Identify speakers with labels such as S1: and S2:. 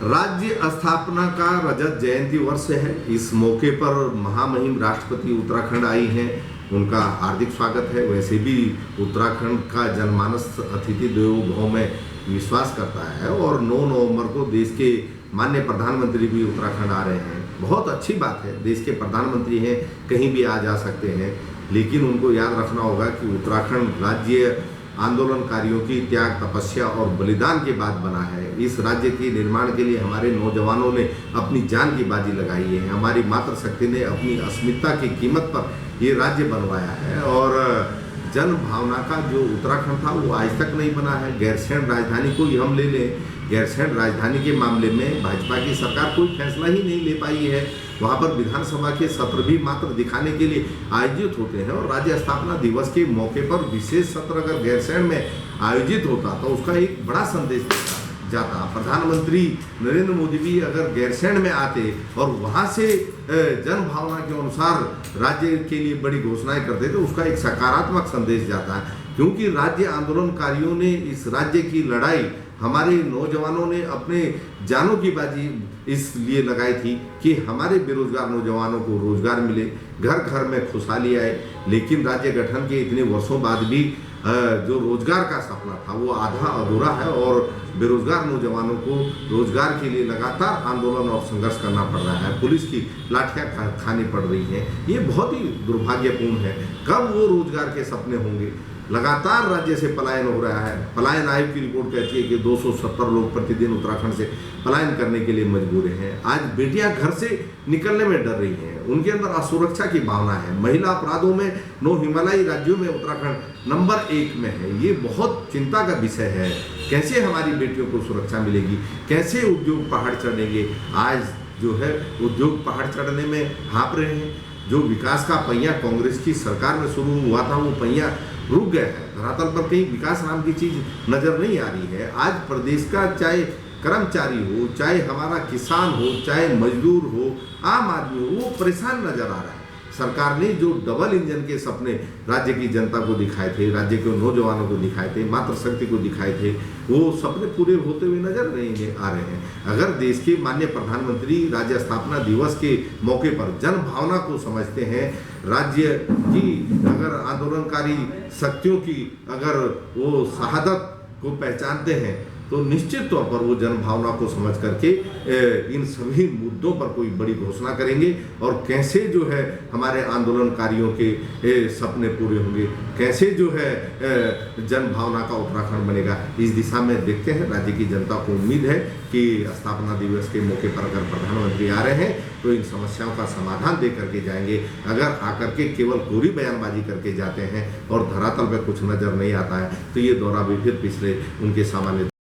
S1: राज्य स्थापना का रजत जयंती वर्ष है। इस मौके पर महामहिम राष्ट्रपति उत्तराखंड आई हैं, उनका हार्दिक स्वागत है। वैसे भी उत्तराखंड का जनमानस अतिथि देवो भव में विश्वास करता है और 9 नवंबर को देश के माननीय प्रधानमंत्री भी उत्तराखंड आ रहे हैं। बहुत अच्छी बात है, देश के प्रधानमंत्री हैं, कहीं भी आ जा सकते हैं, लेकिन उनको याद रखना होगा कि उत्तराखंड राज्य आंदोलनकारियों की त्याग, तपस्या और बलिदान के बाद बना है। इस राज्य के निर्माण के लिए हमारे नौजवानों ने अपनी जान की बाजी लगाई है। हमारी मातृशक्ति ने अपनी अस्मिता की कीमत पर ये राज्य बनवाया है और जन भावना का जो उत्तराखंड था वो आज तक नहीं बना है। गैरसैंण राजधानी को ही हम ले लें, गैरसैंण राजधानी के मामले में भाजपा की सरकार कोई फैसला ही नहीं ले पाई है। वहाँ पर विधानसभा के सत्र भी मात्र दिखाने के लिए आयोजित होते हैं और राज्य स्थापना दिवस के मौके पर विशेष सत्र अगर गैरसैंण में आयोजित होता तो उसका एक बड़ा संदेश जाता। प्रधानमंत्री नरेंद्र मोदी भी अगर गैरसैंण में आते और वहाँ से जन भावना के अनुसार राज्य के लिए बड़ी घोषणाएं करते तो उसका एक सकारात्मक संदेश जाता है, क्योंकि राज्य आंदोलनकारियों ने इस राज्य की लड़ाई हमारे नौजवानों ने अपने जानों की बाजी इसलिए लगाई थी कि हमारे बेरोजगार नौजवानों को रोजगार मिले, घर घर में खुशहाली आए। लेकिन राज्य गठन के इतने वर्षों बाद भी जो रोजगार का सपना था वो आधा अधूरा है और बेरोजगार नौजवानों को रोजगार के लिए लगातार आंदोलन और संघर्ष करना पड़ रहा है। पुलिस की लाठियां खानी पड़ रही हैं। ये बहुत ही दुर्भाग्यपूर्ण है। कब वो रोजगार के सपने होंगे? लगातार राज्य से पलायन हो रहा है। पलायन आयोग की रिपोर्ट कहती है कि 270 लोग प्रतिदिन उत्तराखंड से पलायन करने के लिए मजबूर हैं। आज बेटियां घर से निकलने में डर रही हैं, उनके अंदर असुरक्षा की भावना है। महिला अपराधों में 9 हिमालयी राज्यों में उत्तराखंड नंबर 1 में है। ये बहुत चिंता का विषय है। कैसे हमारी बेटियों को सुरक्षा मिलेगी? कैसे उद्योग पहाड़ चढ़ेंगे? आज जो है उद्योग पहाड़ चढ़ने में हाँप रहे हैं। जो विकास का पहिया कांग्रेस की सरकार में शुरू हुआ था वो पहिया रुक गया है। धरातल पर कहीं विकास नाम की चीज नजर नहीं आ रही है। आज प्रदेश का चाहे कर्मचारी हो, चाहे हमारा किसान हो, चाहे मजदूर हो, आम आदमी हो, वो परेशान नजर आ रहा है। सरकार ने जो डबल इंजन के सपने राज्य की जनता को दिखाए थे, राज्य के नौजवानों को दिखाए थे, मातृशक्ति को दिखाए थे, वो सपने पूरे होते हुए नजर नहीं आ रहे हैं। अगर देश के माननीय प्रधानमंत्री राज्य स्थापना दिवस के मौके पर जन भावना को समझते हैं, राज्य की अगर आंदोलनकारी शक्तियों की अगर वो शहादत को पहचानते हैं तो निश्चित तौर पर वो जन भावना को समझ करके इन सभी मुद्दों पर कोई बड़ी घोषणा करेंगे और कैसे जो है हमारे आंदोलनकारियों के सपने पूरे होंगे, कैसे जो है जन भावना का उत्तराखंड बनेगा। इस दिशा में देखते हैं। राज्य की जनता को उम्मीद है कि स्थापना दिवस के मौके पर अगर प्रधानमंत्री आ रहे हैं तो इन समस्याओं का समाधान दे करके जाएंगे। अगर आकर के केवल पूरी बयानबाजी करके जाते हैं और धरातल पर कुछ नजर नहीं आता है तो ये दौरा भी फिर पिछले उनके सामान्य